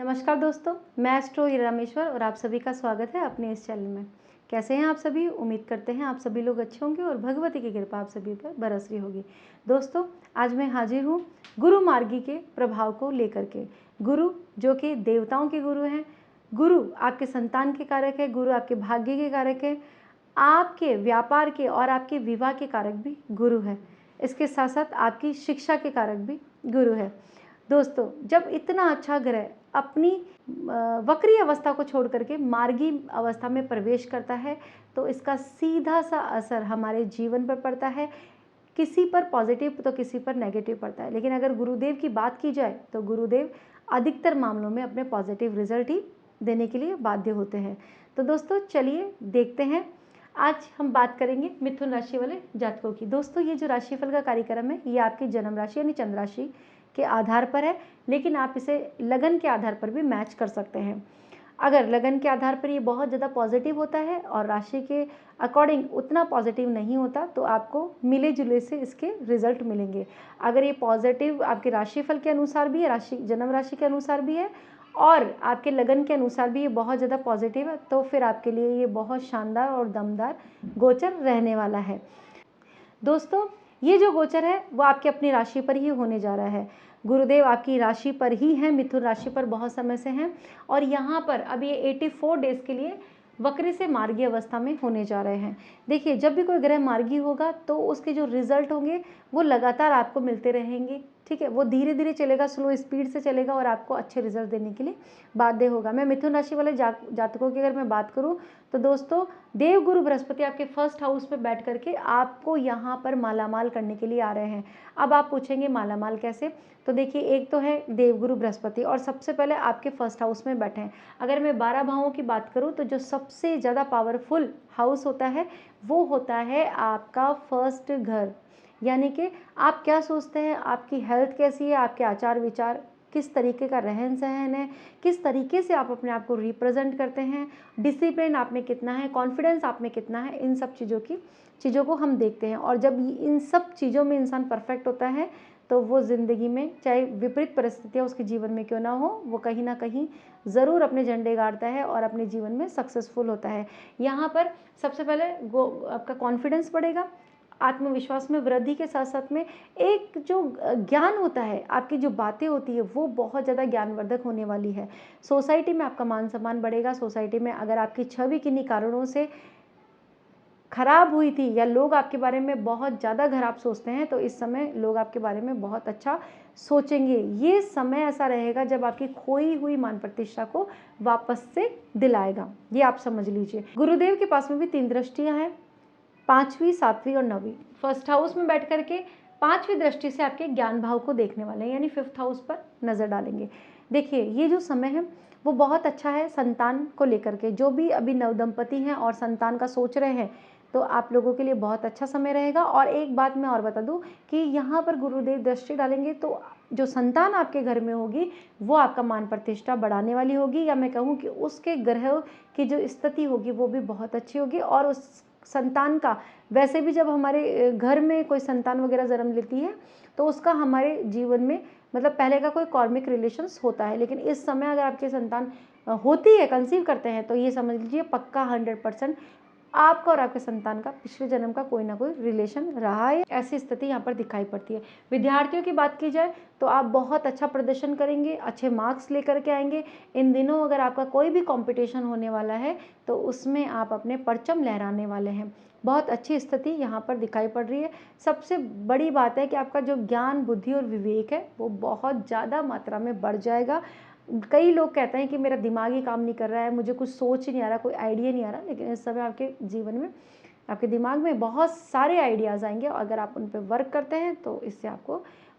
नमस्कार दोस्तों, मैं एस्ट्रो हीरा रामेश्वर और आप सभी का स्वागत है अपने इस चैनल में। कैसे हैं आप सभी? उम्मीद करते हैं आप सभी लोग अच्छे होंगे और भगवती की कृपा आप सभी पर बरस रही होगी। दोस्तों, आज मैं हाजिर हूँ गुरु मार्गी के प्रभाव को लेकर के। गुरु जो कि देवताओं के गुरु हैं, गुरु आपके संतान के कारक है, गुरु आपके भाग्य के कारक है, आपके व्यापार के और आपके विवाह के कारक भी गुरु है। इसके साथ साथ आपकी शिक्षा के कारक भी गुरु है। दोस्तों, जब इतना अच्छा ग्रह अपनी वक्री अवस्था को छोड़ करके मार्गी अवस्था में प्रवेश करता है तो इसका सीधा सा असर हमारे जीवन पर पड़ता है। किसी पर पॉजिटिव तो किसी पर नेगेटिव पड़ता है, लेकिन अगर गुरुदेव की बात की जाए तो गुरुदेव अधिकतर मामलों में अपने पॉजिटिव रिजल्ट ही देने के लिए बाध्य होते हैं। तो दोस्तों, चलिए देखते हैं। आज हम बात करेंगे मिथुन राशि वाले जातकों की। दोस्तों, ये जो राशिफल का कार्यक्रम है ये आपकी जन्म राशि यानी चंद्र राशि के आधार पर है, लेकिन आप इसे लगन के आधार पर भी मैच कर सकते हैं। अगर लगन के आधार पर ये बहुत ज़्यादा पॉजिटिव होता है और राशि के अकॉर्डिंग उतना पॉजिटिव नहीं होता तो आपको मिले जुले से इसके रिजल्ट मिलेंगे। अगर ये पॉजिटिव आपके राशिफल के अनुसार भी है, जन्म राशि के अनुसार भी है और आपके लगन के अनुसार भी ये बहुत ज़्यादा पॉजिटिव है, तो फिर आपके लिए ये बहुत शानदार और दमदार गोचर रहने वाला है। दोस्तों, ये जो गोचर है वो आपकी अपनी राशि पर ही होने जा रहा है। गुरुदेव आपकी राशि पर ही हैं, मिथुन राशि पर बहुत समय से हैं और यहाँ पर अब ये 84 डेज के लिए वक्री से मार्गी अवस्था में होने जा रहे हैं। देखिए, जब भी कोई ग्रह मार्गी होगा तो उसके जो रिजल्ट होंगे वो लगातार आपको मिलते रहेंगे। ठीक है, वो धीरे धीरे चलेगा, स्लो स्पीड से चलेगा और आपको अच्छे रिजल्ट देने के लिए बाध्य होगा। मैं मिथुन राशि वाले जातकों की अगर मैं बात करूं तो दोस्तों, देवगुरु बृहस्पति आपके फर्स्ट हाउस में बैठ करके आपको यहाँ पर मालामाल करने के लिए आ रहे हैं। अब आप पूछेंगे मालामाल कैसे? तो देखिए, एक तो है देवगुरु बृहस्पति और सबसे पहले आपके फर्स्ट हाउस में बैठे हैं। अगर मैं 12 भावों की बात करूं तो जो सबसे ज़्यादा पावरफुल हाउस होता है वो होता है आपका फर्स्ट घर। यानी कि आप क्या सोचते हैं, आपकी हेल्थ कैसी है, आपके आचार विचार किस तरीके का रहन सहन है, किस तरीके से आप अपने आप को रिप्रेजेंट करते हैं, डिसिप्लिन आप में कितना है, कॉन्फिडेंस आप में कितना है, इन सब चीज़ों को हम देखते हैं। और जब इन सब चीज़ों में इंसान परफेक्ट होता है तो वो ज़िंदगी में चाहे विपरीत परिस्थितियाँ उसके जीवन में क्यों ना हो, वो कहीं ना कहीं ज़रूर अपने झंडे गाड़ता है और अपने जीवन में सक्सेसफुल होता है। यहाँ पर सबसे पहले वो आपका कॉन्फिडेंस बढ़ेगा, आत्मविश्वास में वृद्धि के साथ साथ में एक जो ज्ञान होता है, आपकी जो बातें होती है वो बहुत ज़्यादा ज्ञानवर्धक होने वाली है। सोसाइटी में आपका मान सम्मान बढ़ेगा। सोसाइटी में अगर आपकी छवि किन्हीं कारणों से खराब हुई थी या लोग आपके बारे में बहुत ज़्यादा खराब सोचते हैं तो इस समय लोग आपके बारे में बहुत अच्छा सोचेंगे। ये समय ऐसा रहेगा जब आपकी खोई हुई मान प्रतिष्ठा को वापस से दिलाएगा, ये आप समझ लीजिए। गुरुदेव के पास में भी 3 दृष्टियाँ हैं, 5वीं, 7वीं और 9वीं। फर्स्ट हाउस में बैठ करके 5वीं दृष्टि से आपके ज्ञान भाव को देखने वाले हैं, यानी 5th हाउस पर नज़र डालेंगे। देखिए, ये जो समय है वो बहुत अच्छा है संतान को लेकर के। जो भी अभी नवदंपति हैं और संतान का सोच रहे हैं तो आप लोगों के लिए बहुत अच्छा समय रहेगा। और एक बात मैं और बता दूं कि यहाँ पर गुरुदेव दृष्टि डालेंगे तो जो संतान आपके घर में होगी वो आपका मान प्रतिष्ठा बढ़ाने वाली होगी, या मैं कहूँ कि उसके ग्रह की जो स्थिति होगी वो भी बहुत अच्छी होगी। और उस संतान का, वैसे भी जब हमारे घर में कोई संतान वगैरह जन्म लेती है तो उसका हमारे जीवन में मतलब पहले का कोई कार्मिक रिलेशंस होता है, लेकिन इस समय अगर आपके संतान होती है, कंसीव करते हैं, तो ये समझ लीजिए पक्का 100% आपका और आपके संतान का पिछले जन्म का कोई ना कोई रिलेशन रहा है। ऐसी स्थिति यहाँ पर दिखाई पड़ती है। विद्यार्थियों की बात की जाए तो आप बहुत अच्छा प्रदर्शन करेंगे, अच्छे मार्क्स लेकर के आएंगे। इन दिनों अगर आपका कोई भी कंपटीशन होने वाला है तो उसमें आप अपने परचम लहराने वाले हैं। बहुत अच्छी स्थिति यहाँ पर दिखाई पड़ रही है। सबसे बड़ी बात है कि आपका जो ज्ञान, बुद्धि और विवेक है वो बहुत ज़्यादा मात्रा में बढ़ जाएगा। कई लोग कहते हैं कि मेरा दिमाग ही काम नहीं कर रहा है, मुझे कुछ सोच ही नहीं आ रहा, कोई आइडिया नहीं आ रहा, लेकिन इस समय आपके जीवन में, आपके दिमाग में बहुत सारे आइडियाज़ आएंगे और अगर आप उन पर वर्क करते हैं तो इससे आपको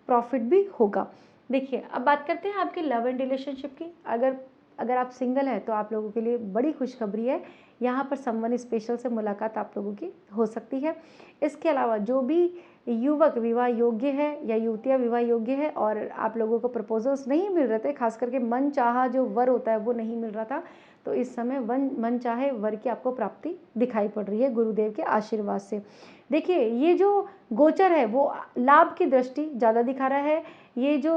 प्रॉफिट भी होगा। देखिए, अब बात करते हैं आपके लव एंड रिलेशनशिप की। अगर आप सिंगल हैं तो आप लोगों के लिए बड़ी खुशखबरी है। यहाँ पर समवन स्पेशल से मुलाकात आप लोगों की हो सकती है। इसके अलावा जो भी युवक विवाह योग्य है या युवतियाँ विवाह योग्य है और आप लोगों को प्रपोजल्स नहीं मिल रहे थे, खास करके मन चाहा जो वर होता है वो नहीं मिल रहा था, तो इस समय मन चाहे वर की आपको प्राप्ति दिखाई पड़ रही है गुरुदेव के आशीर्वाद से। देखिए ये जो गोचर है वो लाभ की दृष्टि ज़्यादा दिखा रहा है। ये जो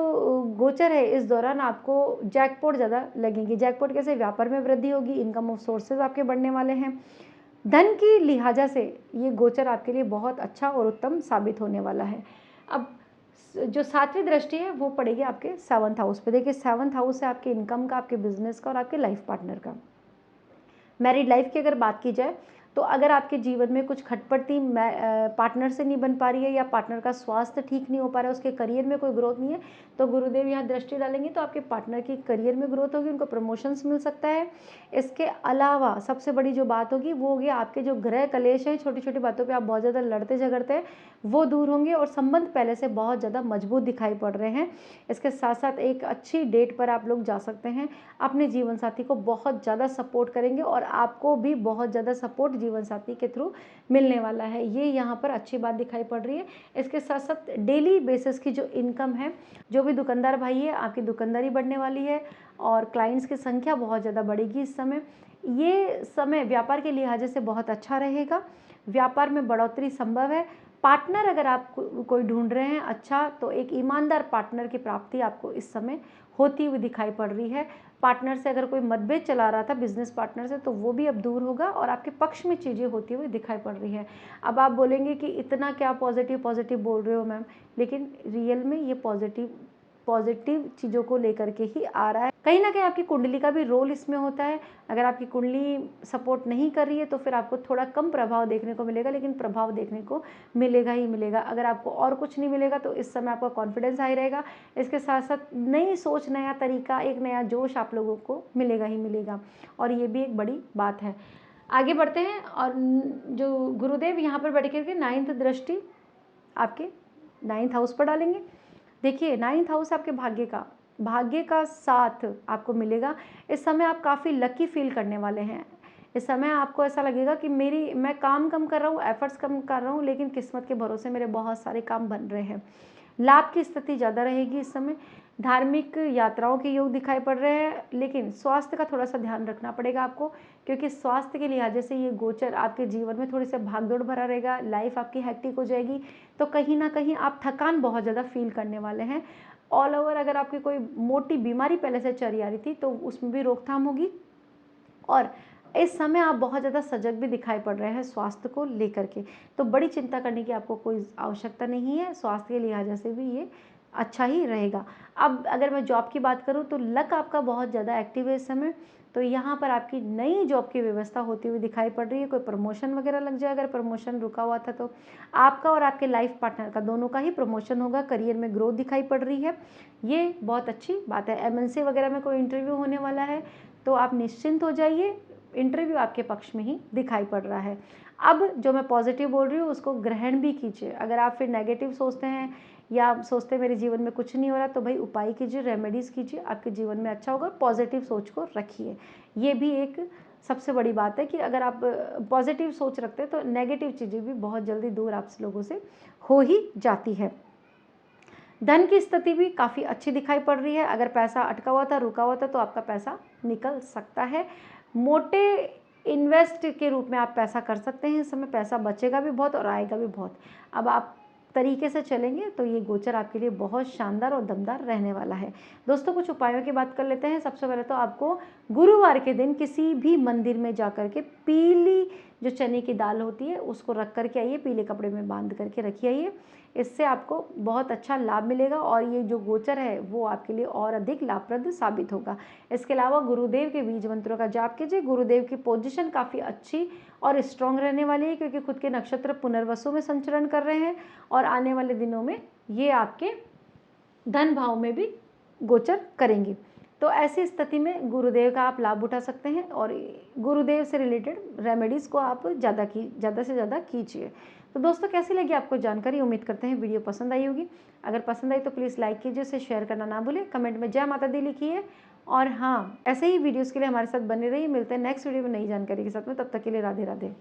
गोचर है इस दौरान आपको जैकपॉट ज़्यादा लगेंगे। जैकपॉट कैसे? व्यापार में वृद्धि होगी, इनकम ऑफ सोर्सेज आपके बढ़ने वाले हैं। धन की लिहाजा से ये गोचर आपके लिए बहुत अच्छा और उत्तम साबित होने वाला है। अब जो 7वीं दृष्टि है वो पड़ेगी आपके 7th हाउस पे। देखिए 7th हाउस है आपके इनकम का, आपके बिजनेस का और आपके लाइफ पार्टनर का। मैरिड लाइफ की अगर बात की जाए तो अगर आपके जीवन में कुछ खटपटी पार्टनर से नहीं बन पा रही है या पार्टनर का स्वास्थ्य ठीक नहीं हो पा रहा है, उसके करियर में कोई ग्रोथ नहीं है, तो गुरुदेव यहाँ दृष्टि डालेंगे तो आपके पार्टनर की करियर में ग्रोथ होगी, उनको प्रमोशंस मिल सकता है। इसके अलावा सबसे बड़ी जो बात होगी वो होगी आपके जो ग्रह कलेश हैं, छोटी छोटी बातों पर आप बहुत ज़्यादा लड़ते झगड़ते हैं, वो दूर होंगे और संबंध पहले से बहुत ज़्यादा मजबूत दिखाई पड़ रहे हैं। इसके साथ साथ एक अच्छी डेट पर आप लोग जा सकते हैं, अपने जीवन साथी को बहुत ज़्यादा सपोर्ट करेंगे और आपको भी बहुत ज़्यादा सपोर्ट जीवन साथी के थ्रू मिलने वाला है। ये यहाँ पर अच्छी बात दिखाई पड़ रही है। इसके साथ साथ डेली बेसिस की जो इनकम है, जो भी दुकानदार भाई है आपकी दुकानदारी बढ़ने वाली है और क्लाइंट्स की संख्या बहुत ज़्यादा बढ़ेगी इस समय। ये समय व्यापार के लिहाज से बहुत अच्छा रहेगा, व्यापार में बढ़ोतरी संभव है। पार्टनर अगर आप कोई ढूंढ रहे हैं अच्छा, तो एक ईमानदार पार्टनर की प्राप्ति आपको इस समय होती हुई दिखाई पड़ रही है। पार्टनर से अगर कोई मतभेद चला रहा था बिजनेस पार्टनर से, तो वो भी अब दूर होगा और आपके पक्ष में चीज़ें होती हुई दिखाई पड़ रही है। अब आप बोलेंगे कि इतना क्या पॉजिटिव पॉजिटिव बोल रहे हो मैम, लेकिन रियल में ये पॉजिटिव चीज़ों को लेकर के ही आ रहा है। कहीं ना कहीं आपकी कुंडली का भी रोल इसमें होता है। अगर आपकी कुंडली सपोर्ट नहीं कर रही है तो फिर आपको थोड़ा कम प्रभाव देखने को मिलेगा, लेकिन प्रभाव देखने को मिलेगा ही मिलेगा। अगर आपको और कुछ नहीं मिलेगा तो इस समय आपका कॉन्फिडेंस हाई रहेगा। इसके साथ साथ नई सोच, नया तरीका, एक नया जोश आप लोगों को मिलेगा ही मिलेगा और ये भी एक बड़ी बात है। आगे बढ़ते हैं और जो गुरुदेव यहाँ पर बैठ करके 9th दृष्टि आपके 9th हाउस पर डालेंगे। देखिए 9th हाउस आपके भाग्य का साथ आपको मिलेगा। इस समय आप काफ़ी लकी फील करने वाले हैं। इस समय आपको ऐसा लगेगा कि मैं काम कम कर रहा हूँ, एफर्ट्स कम कर रहा हूँ, लेकिन किस्मत के भरोसे मेरे बहुत सारे काम बन रहे हैं। लाभ की स्थिति ज़्यादा रहेगी इस समय। धार्मिक यात्राओं के योग दिखाई पड़ रहे हैं, लेकिन स्वास्थ्य का थोड़ा सा ध्यान रखना पड़ेगा आपको, क्योंकि स्वास्थ्य के लिहाज से ये गोचर आपके जीवन में थोड़ी सी भागदौड़ भरा रहेगा। लाइफ आपकी हैक्टिक हो जाएगी, तो कहीं ना कहीं आप थकान बहुत ज़्यादा फील करने वाले हैं। ऑल ओवर अगर आपकी कोई मोटी बीमारी पहले से चली आ रही थी तो उसमें भी रोकथाम होगी और इस समय आप बहुत ज़्यादा सजग भी दिखाई पड़ रहे हैं स्वास्थ्य को लेकर के। तो बड़ी चिंता करने की आपको कोई आवश्यकता नहीं है, स्वास्थ्य के लिहाज से भी ये अच्छा ही रहेगा। अब अगर मैं जॉब की बात करूँ तो लक आपका बहुत ज़्यादा एक्टिव है इस समय, तो यहाँ पर आपकी नई जॉब की व्यवस्था होती हुई दिखाई पड़ रही है। कोई प्रमोशन वगैरह लग जाए, अगर प्रमोशन रुका हुआ था तो आपका और आपके लाइफ पार्टनर का दोनों का ही प्रमोशन होगा। करियर में ग्रोथ दिखाई पड़ रही है, ये बहुत अच्छी बात है। एमएनसी वगैरह में कोई इंटरव्यू होने वाला है तो आप निश्चिंत हो जाइए, इंटरव्यू आपके पक्ष में ही दिखाई पड़ रहा है। अब जो मैं पॉजिटिव बोल रही हूँ उसको ग्रहण भी कीजिए। अगर आप फिर नेगेटिव सोचते हैं या आप सोचते हैं मेरे जीवन में कुछ नहीं हो रहा, तो भाई उपाय कीजिए, रेमेडीज़ कीजिए, आपके जीवन में अच्छा होगा। पॉजिटिव सोच को रखिए, ये भी एक सबसे बड़ी बात है कि अगर आप पॉजिटिव सोच रखते हैं तो नेगेटिव चीज़ें भी बहुत जल्दी दूर आप लोगों से हो ही जाती है। धन की स्थिति भी काफ़ी अच्छी दिखाई पड़ रही है। अगर पैसा अटका हुआ था, रुका हुआ था, तो आपका पैसा निकल सकता है। मोटे इन्वेस्ट के रूप में आप पैसा कर सकते हैं। इस समय पैसा बचेगा भी बहुत और आएगा भी बहुत। अब आप तरीके से चलेंगे तो ये गोचर आपके लिए बहुत शानदार और दमदार रहने वाला है। दोस्तों कुछ उपायों की बात कर लेते हैं। सबसे पहले तो आपको गुरुवार के दिन किसी भी मंदिर में जा कर के पीली जो चने की दाल होती है उसको रख करके आइए, पीले कपड़े में बांध करके रखिए आइए। इससे आपको बहुत अच्छा लाभ मिलेगा और ये जो गोचर है वो आपके लिए और अधिक लाभप्रद साबित होगा। इसके अलावा गुरुदेव के बीज मंत्रों का जाप कीजिए। गुरुदेव की पोजीशन काफ़ी अच्छी और स्ट्रॉन्ग रहने वाली है, क्योंकि खुद के नक्षत्र पुनर्वसु में संचरण कर रहे हैं और आने वाले दिनों में ये आपके धन भाव में भी गोचर करेंगे। तो ऐसी स्थिति में गुरुदेव का आप लाभ उठा सकते हैं और गुरुदेव से रिलेटेड रेमेडीज़ को आप ज़्यादा से ज़्यादा कीजिए। तो दोस्तों कैसी लगी आपको जानकारी? उम्मीद करते हैं वीडियो पसंद आई होगी। अगर पसंद आई तो प्लीज़ लाइक कीजिए, उसे शेयर करना ना भूलें, कमेंट में जय माता दी लिखिए और हाँ, ऐसे ही वीडियोज़ के लिए हमारे साथ बने रहिए। मिलते हैं नेक्स्ट वीडियो में नई जानकारी के साथ में, तब तक के लिए राधे राधे।